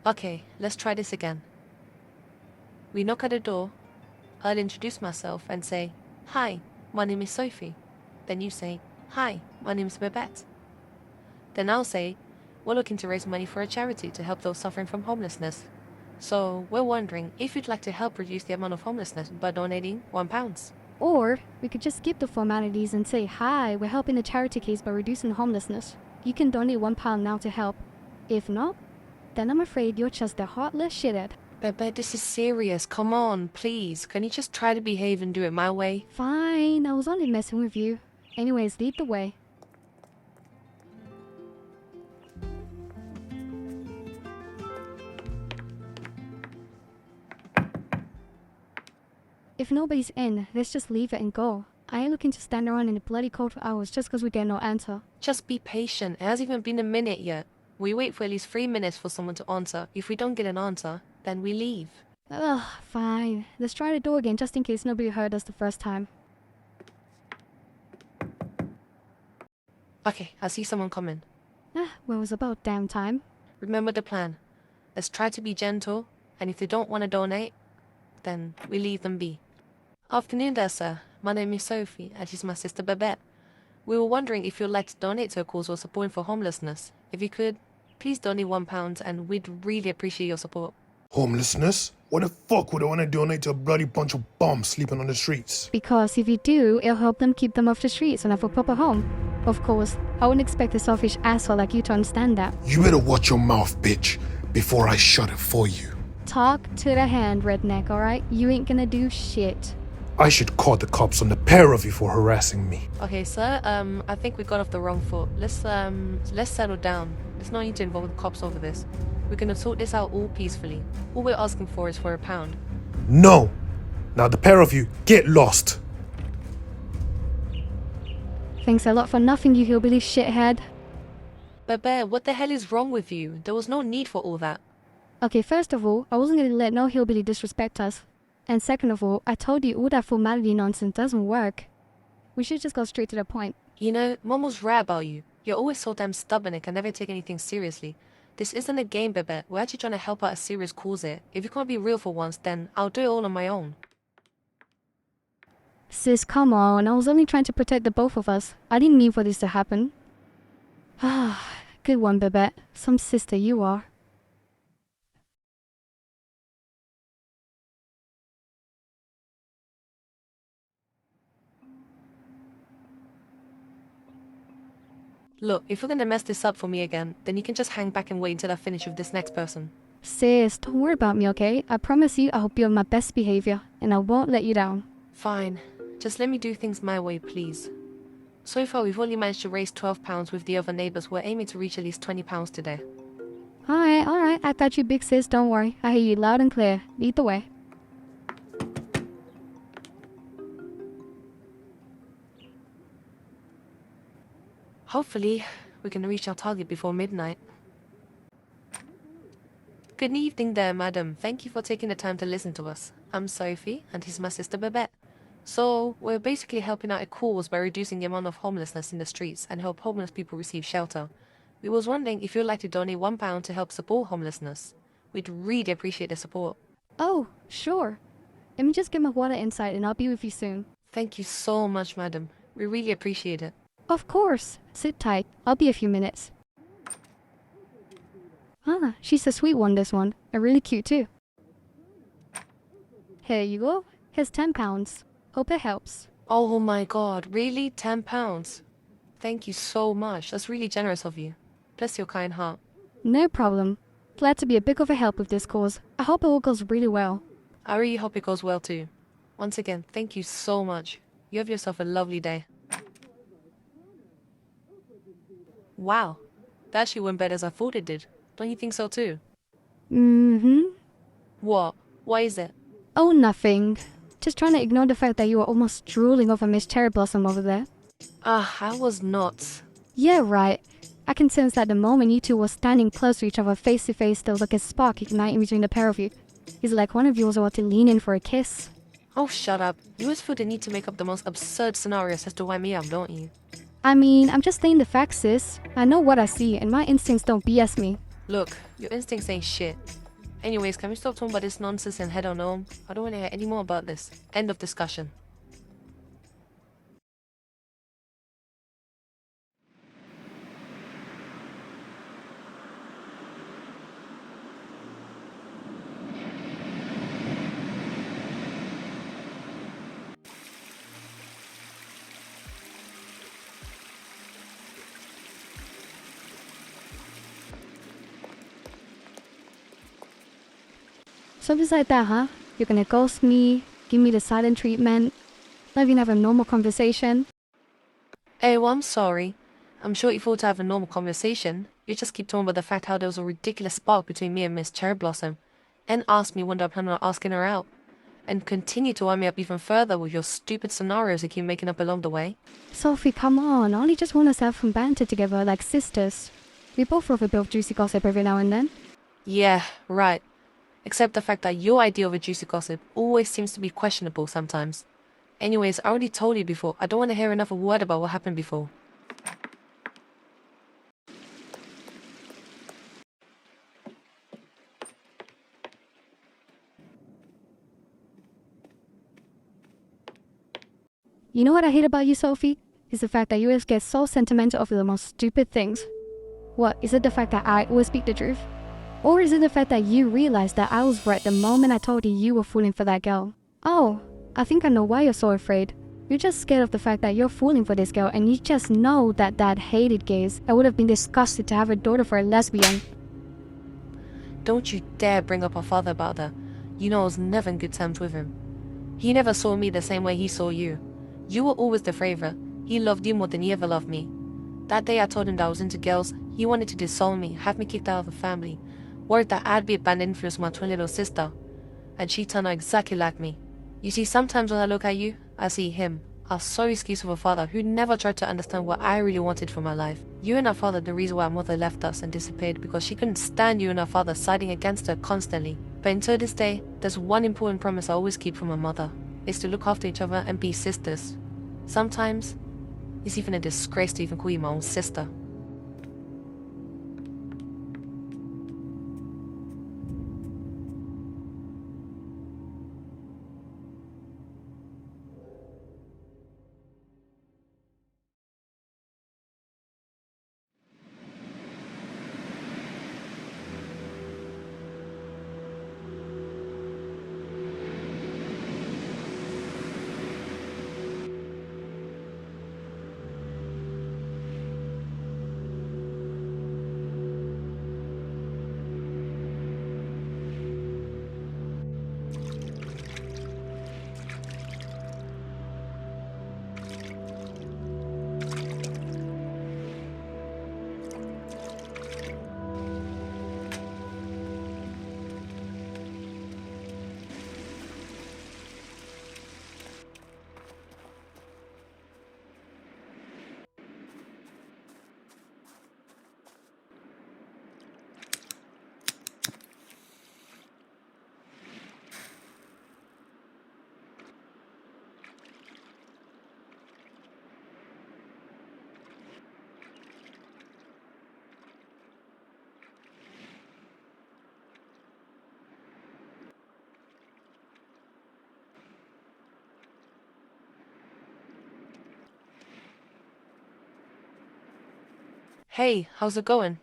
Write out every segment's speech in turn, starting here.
Okay, let's try this again. We knock at the door. I'll introduce myself and say, "Hi, my name is Sophie." Then you say, "Hi, my name is Babette." Then I'll say, "We're looking to raise money for a charity to help those suffering from homelessness. So we're wondering if you'd like to help reduce the amount of homelessness by donating £1. Or we could just skip the formalities and say, "Hi, we're helping the charity case by reducing homelessness. You can donate £1 now to help. If not, then I'm afraid you're just a heartless shithead." Babette, this is serious. Come on, please. Can you just try to behave and do it my way? Fine, I was only messing with you. Anyways, lead the way. If nobody's in, let's just leave it and go. I ain't looking to stand around in the bloody cold for hours just because we get no answer. Just be patient. It hasn't even been a minute yet. We wait for at least 3 minutes for someone to answer. If we don't get an answer, then we leave. Ugh, fine. Let's try the door again just in case nobody heard us the first time. Okay, I see someone coming. Well, it was about damn time. Remember the plan. Let's try to be gentle, and if they don't want to donate, then we leave them be. Afternoon there, sir. My name is Sophie, and she's my sister Babette. We were wondering if you'd like to donate to a cause or support for homelessness. If you could, please donate £1, and we'd really appreciate your support. Homelessness? What the fuck would I want to donate to a bloody bunch of bums sleeping on the streets? Because if you do, it'll help them keep them off the streets and have a proper home. Of course, I wouldn't expect a selfish asshole like you to understand that. You better watch your mouth, bitch, before I shut it for you. Talk to the hand, redneck, alright? You ain't gonna do shit. I should call the cops on the pair of you for harassing me. Okay, sir, I think we got off the wrong foot. Let's settle down. There's no need to involve the cops over this. We're gonna sort this out all peacefully. All we're asking for is for £1. No! Now the pair of you, get lost! Thanks a lot for nothing, you hillbilly shithead. Babette, what the hell is wrong with you? There was no need for all that. Okay, first of all, I wasn't gonna let no hillbilly disrespect us. And second of all, I told you all that formality nonsense doesn't work. We should just go straight to the point. You know, Mom was right about you. You're always so damn stubborn and can never take anything seriously. This isn't a game, Babette. We're actually trying to help out a serious cause here. If you can't be real for once, then I'll do it all on my own. Sis, come on. I was only trying to protect the both of us. I didn't mean for this to happen. Ah, good one, Babette. Some sister you are. Look, if you're gonna mess this up for me again, then you can just hang back and wait until I finish with this next person. Sis, don't worry about me, okay? I promise you I'll be on my best behavior, and I won't let you down. Fine. Just let me do things my way, please. So far, we've only managed to raise £12 with the other neighbours. We're aiming to reach at least £20 today. Alright, I got you, big sis, don't worry. I hear you loud and clear. Lead the way. Hopefully, we can reach our target before midnight. Good evening there, madam. Thank you for taking the time to listen to us. I'm Sophie, and he's my sister Babette. So, we're basically helping out a cause by reducing the amount of homelessness in the streets and help homeless people receive shelter. We was wondering if you'd like to donate £1 to help support homelessness. We'd really appreciate the support. Oh, sure. Let me just get my water inside and I'll be with you soon. Thank you so much, madam. We really appreciate it. Of course. Sit tight. I'll be a few minutes. Ah, she's a sweet one, this one. And really cute too. Here you go. Here's £10. Hope it helps. Oh my god, really? £10? Thank you so much. That's really generous of you. Bless your kind heart. No problem. Glad to be a bit of a help with this cause. I hope it all goes really well. I really hope it goes well too. Once again, thank you so much. You have yourself a lovely day. Wow, that actually went better as I thought it did. Don't you think so too? Mm-hmm. What? Why is it? Oh, nothing. Just trying to ignore the fact that you were almost drooling over Miss Cherry Blossom over there. I was not. Yeah, right. I can sense that the moment you two were standing close to each other face to face, there was like a spark igniting between the pair of you. It's like one of you was about to lean in for a kiss. Oh, shut up. You always feel the need to make up the most absurd scenarios as to wind me up, don't you? I mean, I'm just stating the facts, sis. I know what I see, and my instincts don't BS me. Look, your instincts ain't shit. Anyways, can we stop talking about this nonsense and head on home? I don't want to hear any more about this. End of discussion. So just like that, huh? You're gonna ghost me, give me the silent treatment, not even have a normal conversation. Hey, well, I'm sorry. I'm sure you thought to have a normal conversation. You just keep talking about the fact how there was a ridiculous spark between me and Miss Cherry Blossom, and asked me when I plan on asking her out, and continue to wind me up even further with your stupid scenarios you keep making up along the way. Sophie, come on. I only just want us to have some banter together like sisters. We both love a bit of juicy gossip every now and then. Yeah, right. Except the fact that your idea of a juicy gossip always seems to be questionable sometimes. Anyways, I already told you before, I don't want to hear another word about what happened before. You know what I hate about you, Sophie? Is the fact that you always get so sentimental over the most stupid things. What, is it the fact that I always speak the truth? Or is it the fact that you realized that I was right the moment I told you were fooling for that girl? Oh, I think I know why you're so afraid. You're just scared of the fact that you're fooling for this girl, and you just know that Dad hated gays and would have been disgusted to have a daughter for a lesbian. Don't you dare bring up our father about that. You know I was never in good terms with him. He never saw me the same way he saw you. You were always the favorite. He loved you more than he ever loved me. That day I told him that I was into girls, he wanted to disown me, have me kicked out of the family. Worried that I'd be a bad influence on my twin little sister. And she turned out exactly like me. You see, sometimes when I look at you, I see him. Our sorry excuse of a father who never tried to understand what I really wanted for my life. You and our father the reason why our mother left us and disappeared because she couldn't stand you and our father siding against her constantly. But until this day, there's one important promise I always keep from my mother. It's to look after each other and be sisters. Sometimes, it's even a disgrace to even call you my own sister. Hey, how's it going?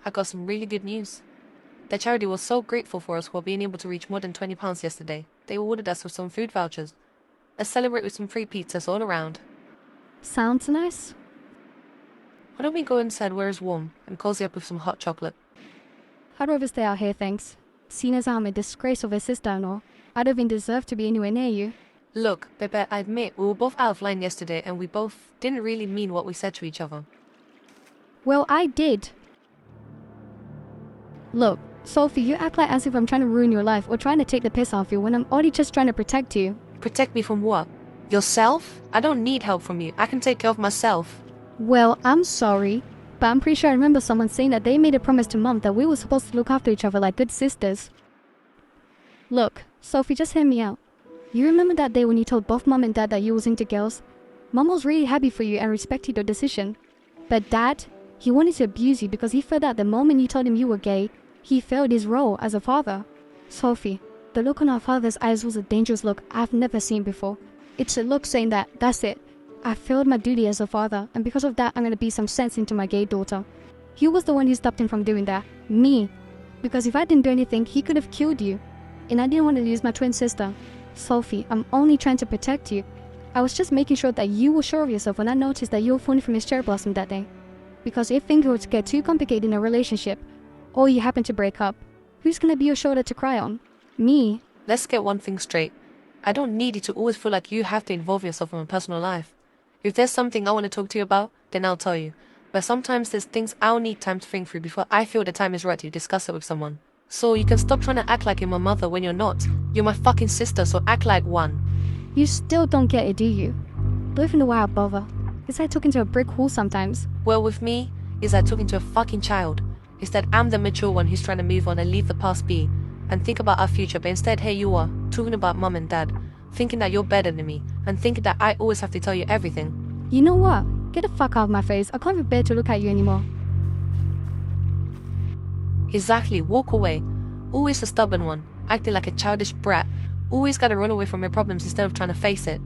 I got some really good news. The charity was so grateful for us for being able to reach more than £20 yesterday. They awarded us with some food vouchers. Let's celebrate with some free pizzas all around. Sounds nice. Why don't we go inside where it's warm and cozy up with some hot chocolate? I'd rather stay out here, thanks. Seeing as I'm a disgrace of a sister and all, I don't even deserve to be anywhere near you. Look, Babette, I admit we were both out of line yesterday and we both didn't really mean what we said to each other. Well, I did. Look, Sophie, you act like as if I'm trying to ruin your life or trying to take the piss off you when I'm only just trying to protect you. Protect me from what? Yourself? I don't need help from you. I can take care of myself. Well, I'm sorry, but I'm pretty sure I remember someone saying that they made a promise to Mom that we were supposed to look after each other like good sisters. Look, Sophie, just hear me out. You remember that day when you told both Mom and Dad that you was into girls? Mom was really happy for you and respected your decision. But Dad, he wanted to abuse you because he felt that the moment you told him you were gay, he failed his role as a father. Sophie, the look on our father's eyes was a dangerous look I've never seen before. It's a look saying that, that's it. I failed my duty as a father, and because of that, I'm gonna be some sense into my gay daughter. He was the one who stopped him from doing that. Me. Because if I didn't do anything, he could have killed you. And I didn't want to lose my twin sister. Sophie, I'm only trying to protect you. I was just making sure that you were sure of yourself when I noticed that you were falling from his cherry blossom that day. Because if things were to get too complicated in a relationship, or you happen to break up, who's gonna be your shoulder to cry on? Me. Let's get one thing straight. I don't need you to always feel like you have to involve yourself in my personal life. If there's something I want to talk to you about, then I'll tell you. But sometimes there's things I'll need time to think through before I feel the time is right to discuss it with someone. So you can stop trying to act like you're my mother when you're not. You're my fucking sister, so act like one. You still don't get it, do you? Don't even know why I bother. It's like talking to a brick wall sometimes. Well, with me, it's like talking to a fucking child. It's that I'm the mature one who's trying to move on and leave the past be and think about our future, but instead here you are, talking about mum and dad, thinking that you're better than me, and thinking that I always have to tell you everything. You know what? Get the fuck out of my face. I can't even bear to look at you anymore. Exactly, walk away. Always the stubborn one, acting like a childish brat. Always gotta run away from your problems instead of trying to face it.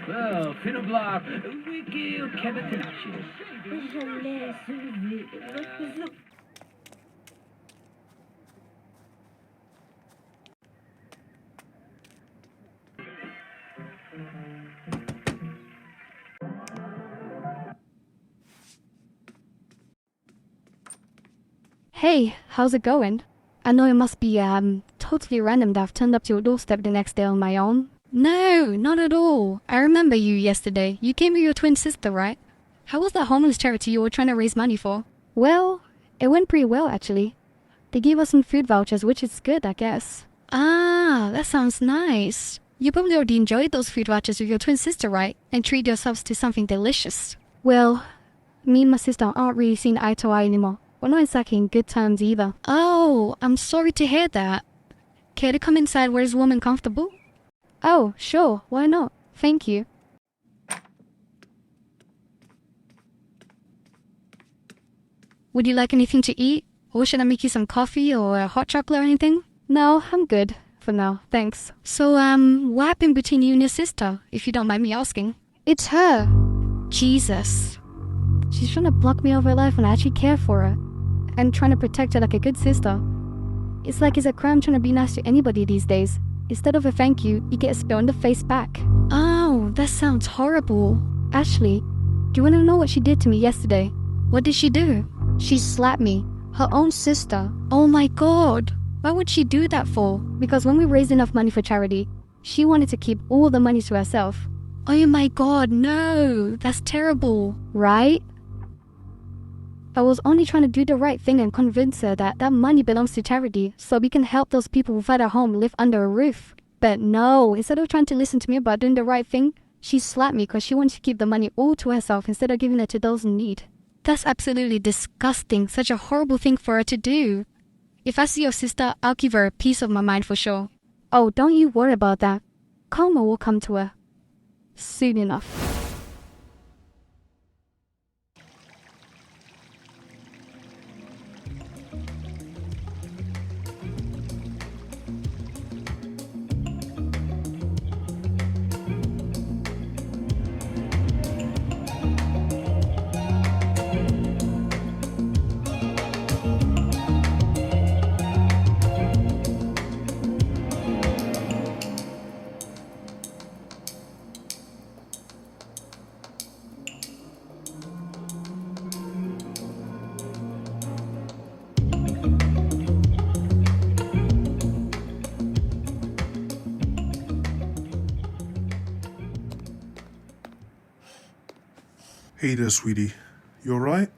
Well, Finoblar, wiki o Kebetinashes. Hey, how's it going? I know it must be totally random that I've turned up to your doorstep the next day on my own. No, not at all. I remember you yesterday. You came with your twin sister, right? How was that homeless charity you were trying to raise money for? Well, it went pretty well actually. They gave us some food vouchers, which is good, I guess. Ah, that sounds nice. You probably already enjoyed those food vouchers with your twin sister, right? And treat yourselves to something delicious. Well, me and my sister aren't really seeing eye to eye anymore. We're not exactly in good terms either. Oh, I'm sorry to hear that. Care to come inside where it's warm and comfortable? Oh, sure, why not? Thank you. Would you like anything to eat? Or should I make you some coffee or a hot chocolate or anything? No, I'm good for now, thanks. So, what happened between you and your sister, if you don't mind me asking? It's her. Jesus. She's trying to block me out of her life when I actually care for her. And trying to protect her like a good sister. It's like it's a crime trying to be nice to anybody these days. Instead of a thank you, you get a spit on the face back. Oh, that sounds horrible. Ashley, do you want to know what she did to me yesterday? What did she do? She slapped me. Her own sister. Oh my god. Why would she do that for? Because when we raised enough money for charity, she wanted to keep all the money to herself. Oh my god, no. That's terrible. Right? I was only trying to do the right thing and convince her that that money belongs to charity so we can help those people without a home live under a roof. But no, instead of trying to listen to me about doing the right thing, she slapped me because she wanted to keep the money all to herself instead of giving it to those in need. That's absolutely disgusting. Such a horrible thing for her to do. If I see your sister, I'll give her a piece of my mind for sure. Oh, don't you worry about that. Karma will come to her. Soon enough. Hey there, sweetie. You alright?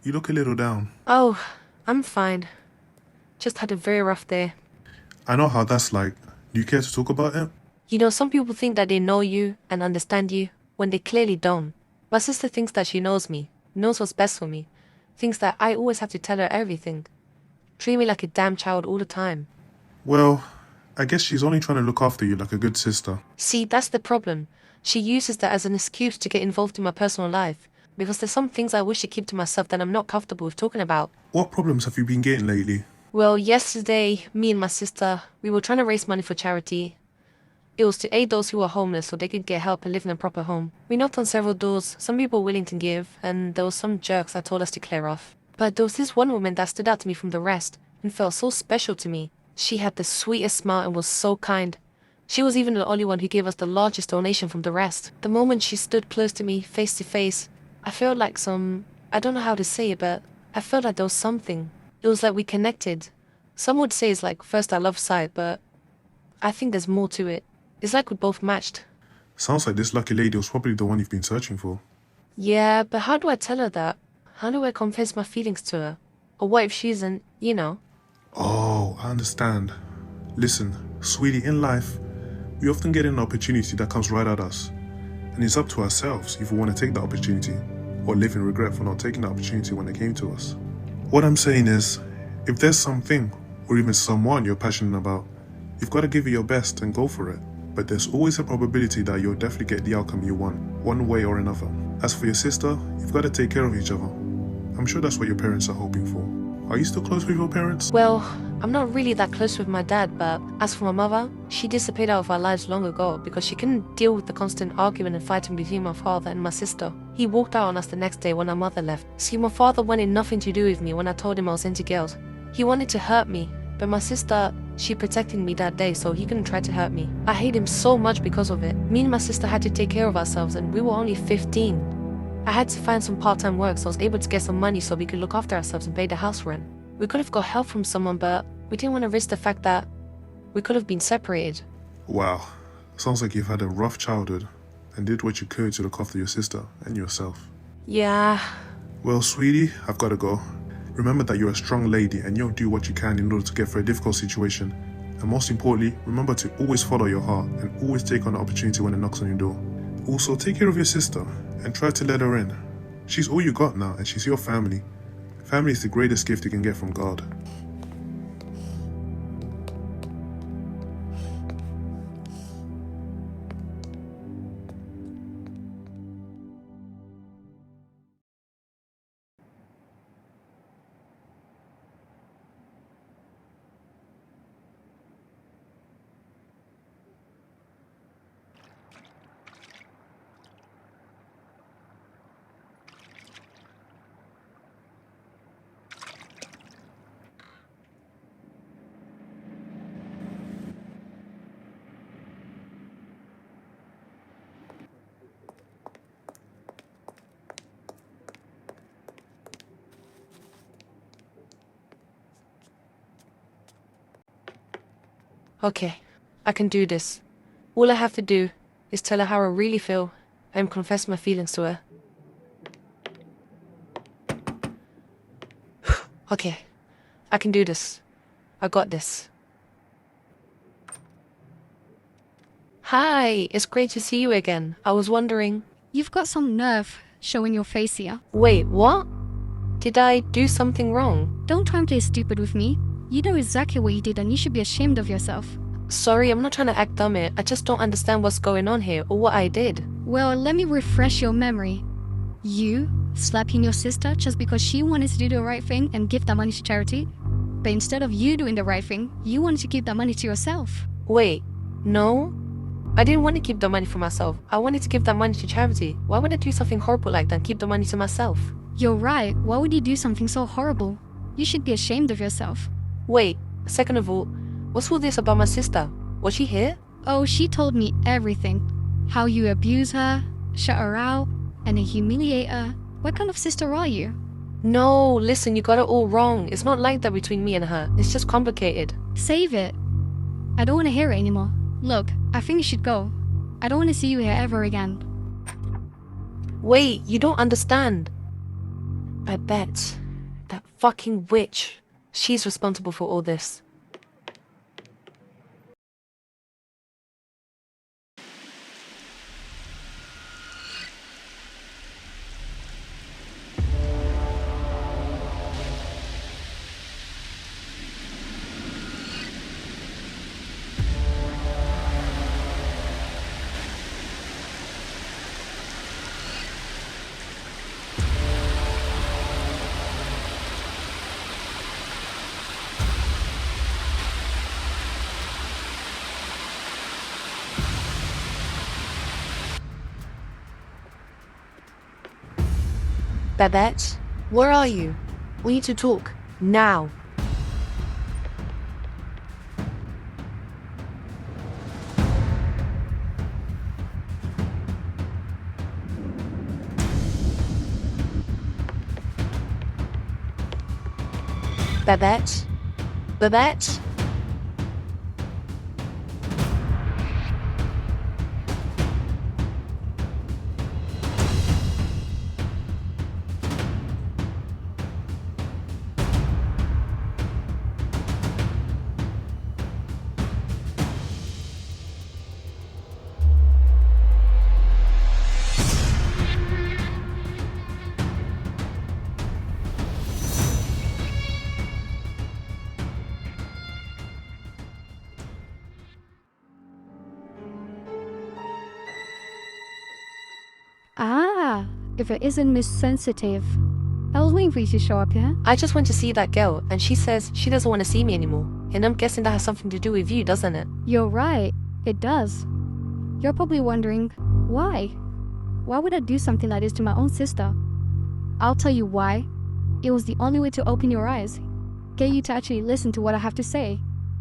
You look a little down. Oh, I'm fine. Just had a very rough day. I know how that's like. Do you care to talk about it? You know, some people think that they know you and understand you when they clearly don't. My sister thinks that she knows me, knows what's best for me, thinks that I always have to tell her everything. Treat me like a damn child all the time. Well, I guess she's only trying to look after you like a good sister. See, that's the problem. She uses that as an excuse to get involved in my personal life, because there's some things I wish to keep to myself that I'm not comfortable with talking about. What problems have you been getting lately? Well, yesterday, me and my sister, we were trying to raise money for charity. It was to aid those who are homeless so they could get help and live in a proper home. We knocked on several doors, some people willing to give, and there was some jerks that told us to clear off. But there was this one woman that stood out to me from the rest and felt so special to me. She had the sweetest smile and was so kind. She was even the only one who gave us the largest donation from the rest. The moment she stood close to me, face to face, I felt like I don't know how to say it, but I felt like there was something. It was like we connected. Some would say it's like first I love sight, but I think there's more to it. It's like we both matched. Sounds like this lucky lady was probably the one you've been searching for. Yeah, but how do I tell her that? How do I confess my feelings to her? Or what if she isn't, you know? Oh, I understand. Listen, sweetie, in life, we often get an opportunity that comes right at us. And it's up to ourselves if we want to take the opportunity or live in regret for not taking the opportunity when it came to us. What I'm saying is, if there's something or even someone you're passionate about, you've got to give it your best and go for it. But there's always a probability that you'll definitely get the outcome you want, one way or another. As for your sister, you've got to take care of each other. I'm sure that's what your parents are hoping for. Are you still close with your parents? Well, I'm not really that close with my dad, but as for my mother, she disappeared out of our lives long ago because she couldn't deal with the constant argument and fighting between my father and my sister. He walked out on us the next day when our mother left. See, my father wanted nothing to do with me when I told him I was into girls. He wanted to hurt me, but my sister, she protected me that day so he couldn't try to hurt me. I hate him so much because of it. Me and my sister had to take care of ourselves and we were only 15. I had to find some part-time work so I was able to get some money so we could look after ourselves and pay the house rent. We could have got help from someone, but we didn't want to risk the fact that we could have been separated. Wow, sounds like you've had a rough childhood and did what you could to look after your sister and yourself. Yeah. Well, sweetie, I've got to go. Remember that you're a strong lady and you'll do what you can in order to get through a difficult situation. And most importantly, remember to always follow your heart and always take on the opportunity when it knocks on your door. Also, take care of your sister and try to let her in. She's all you got now and she's your family. Family is the greatest gift you can get from God. Okay, I can do this. All I have to do is tell her how I really feel and confess my feelings to her. Okay, I can do this. I got this. Hi, it's great to see you again. I was wondering... You've got some nerve showing your face here. Wait, what? Did I do something wrong? Don't try and play stupid with me. You know exactly what you did and you should be ashamed of yourself. Sorry, I'm not trying to act dumb here. I just don't understand what's going on here or what I did. Well, let me refresh your memory. You slapping your sister just because she wanted to do the right thing and give that money to charity. But instead of you doing the right thing, you wanted to keep that money to yourself. Wait, no? I didn't want to keep the money for myself. I wanted to give that money to charity. Why would I do something horrible like that and keep the money to myself? You're right. Why would you do something so horrible? You should be ashamed of yourself. Wait, second of all, what's all this about my sister? Was she here? Oh, she told me everything. How you abuse her, shut her out, and then humiliate her. What kind of sister are you? No, listen, you got it all wrong. It's not like that between me and her. It's just complicated. Save it. I don't want to hear it anymore. Look, I think you should go. I don't want to see you here ever again. Wait, you don't understand. Babette. That fucking witch. She's responsible for all this. Babette, where are you? We need to talk. Now. Babette? Babette? Ah, if it isn't Miss Sensitive. I was waiting for you to show up here. I just went to see that girl, and she says she doesn't want to see me anymore. And I'm guessing that has something to do with you, doesn't it? You're right, it does. You're probably wondering, why? Why would I do something like this to my own sister? I'll tell you why. It was the only way to open your eyes. Get you to actually listen to what I have to say.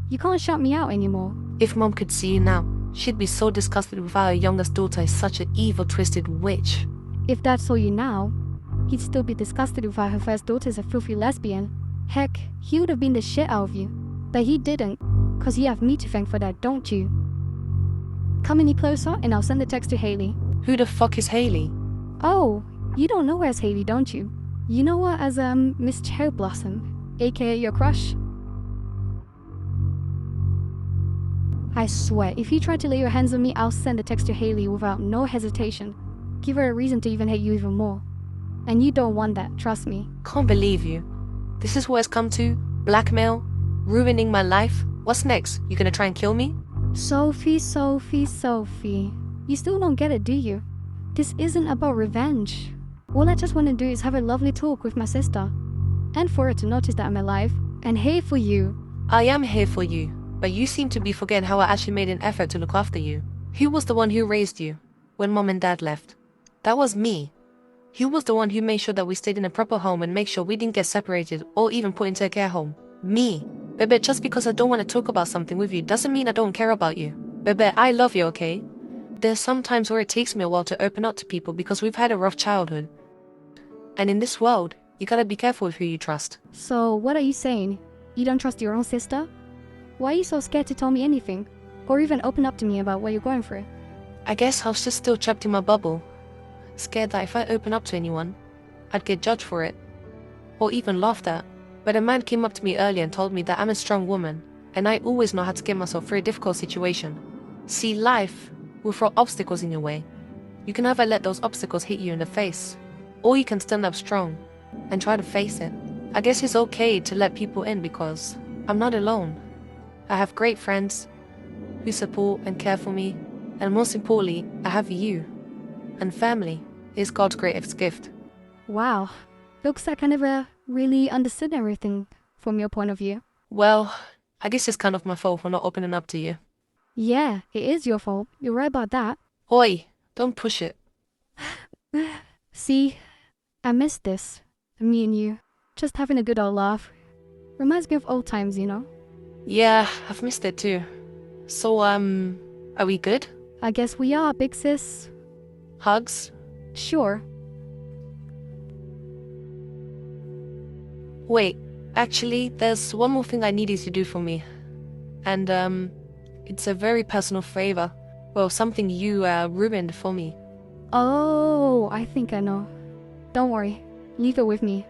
You can't shut me out anymore. If Mom could see you now, she'd be so disgusted with how her youngest daughter is such an evil, twisted witch. If Dad saw you now, he'd still be disgusted with how her first daughter's a filthy lesbian. Heck, he would have been the shit out of you. But he didn't, cause you have me to thank for that, don't you? Come any closer and I'll send the text to Haley. Who the fuck is Haley? Oh, you don't know her as Haley, don't you? You know her as Miss Cherry Blossom, aka your crush. I swear, if you try to lay your hands on me, I'll send a text to Haley without no hesitation. Give her a reason to even hate you even more. And you don't want that, trust me. Can't believe you. This is what it's come to? Blackmail? Ruining my life? What's next? You gonna try and kill me? Sophie. You still don't get it, do you? This isn't about revenge. All I just want to do is have a lovely talk with my sister. And for her to notice that I'm alive. And here for you. I am here for you, but you seem to be forgetting how I actually made an effort to look after you. Who was the one who raised you when Mom and Dad left? That was me. Who was the one who made sure that we stayed in a proper home and make sure we didn't get separated or even put into a care home? Me. Bebe, just because I don't want to talk about something with you doesn't mean I don't care about you. Bebe, I love you, okay? There's some times where it takes me a while to open up to people because we've had a rough childhood. And in this world, you gotta be careful with who you trust. So, what are you saying? You don't trust your own sister? Why are you so scared to tell me anything? Or even open up to me about what you're going through? I guess I was just still trapped in my bubble. Scared that if I open up to anyone, I'd get judged for it. Or even laughed at. But a man came up to me earlier and told me that I'm a strong woman, and I always know how to get myself through a difficult situation. See, life will throw obstacles in your way. You can either let those obstacles hit you in the face, or you can stand up strong and try to face it. I guess it's okay to let people in because I'm not alone. I have great friends who support and care for me, and most importantly, I have you. And family is God's greatest gift. Wow. Looks like I never really understood everything from your point of view. Well, I guess it's kind of my fault for not opening up to you. Yeah, it is your fault. You're right about that. Oi, don't push it. See, I miss this. Me and you. Just having a good old laugh. Reminds me of old times, you know? Yeah, I've missed it too. So, are we good? I guess we are, big sis. Hugs? Sure. Wait, actually, there's one more thing I need you to do for me. And, it's a very personal favor. Well, something you, ruined for me. Oh, I think I know. Don't worry. Leave it with me.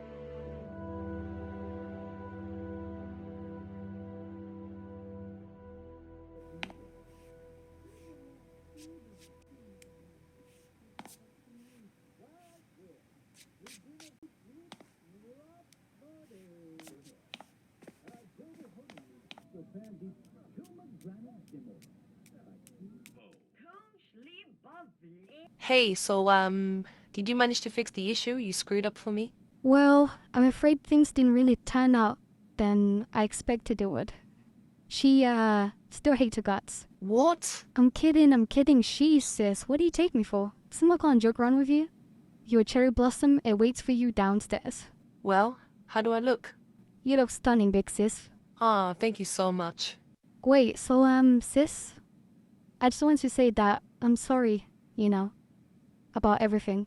Hey, so, did you manage to fix the issue you screwed up for me? Well, I'm afraid things didn't really turn out than I expected it would. She, still hates her guts. What? I'm kidding. She, sis. What do you take me for? Someone can't joke around with you? You're a cherry blossom, it waits for you downstairs. Well, how do I look? You look stunning, big sis. Ah, thank you so much. Wait, so, sis? I just want to say that I'm sorry, about everything.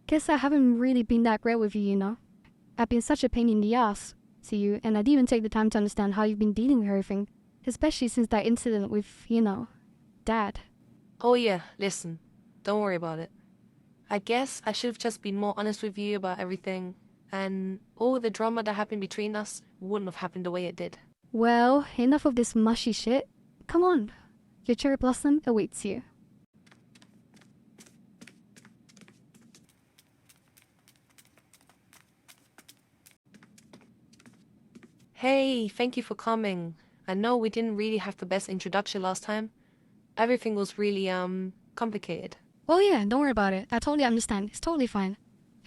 Guess I haven't really been that great with you. I've been such a pain in the ass to you, and I didn't even take the time to understand how you've been dealing with everything. Especially since that incident with, Dad. Oh yeah, listen, don't worry about it. I guess I should have just been more honest with you about everything, and all the drama that happened between us wouldn't have happened the way it did. Well, enough of this mushy shit. Come on. Your cherry blossom awaits you. Hey, thank you for coming. I know we didn't really have the best introduction last time. Everything was really, complicated. Oh yeah, don't worry about it. I totally understand. It's totally fine.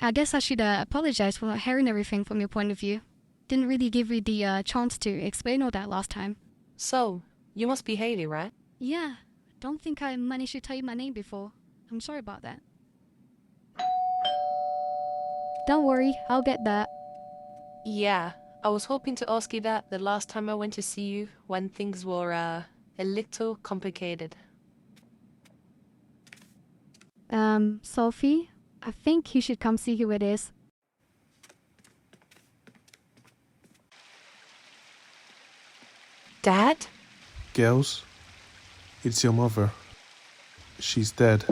I guess I should apologize for not hearing everything from your point of view. Didn't really give you the chance to explain all that last time. So, you must be Haley, right? Yeah, don't think I managed to tell you my name before. I'm sorry about that. Don't worry, I'll get that. Yeah, I was hoping to ask you that the last time I went to see you when things were, a little complicated. Sophie, I think you should come see who it is. Dad? Girls, it's your mother. She's dead.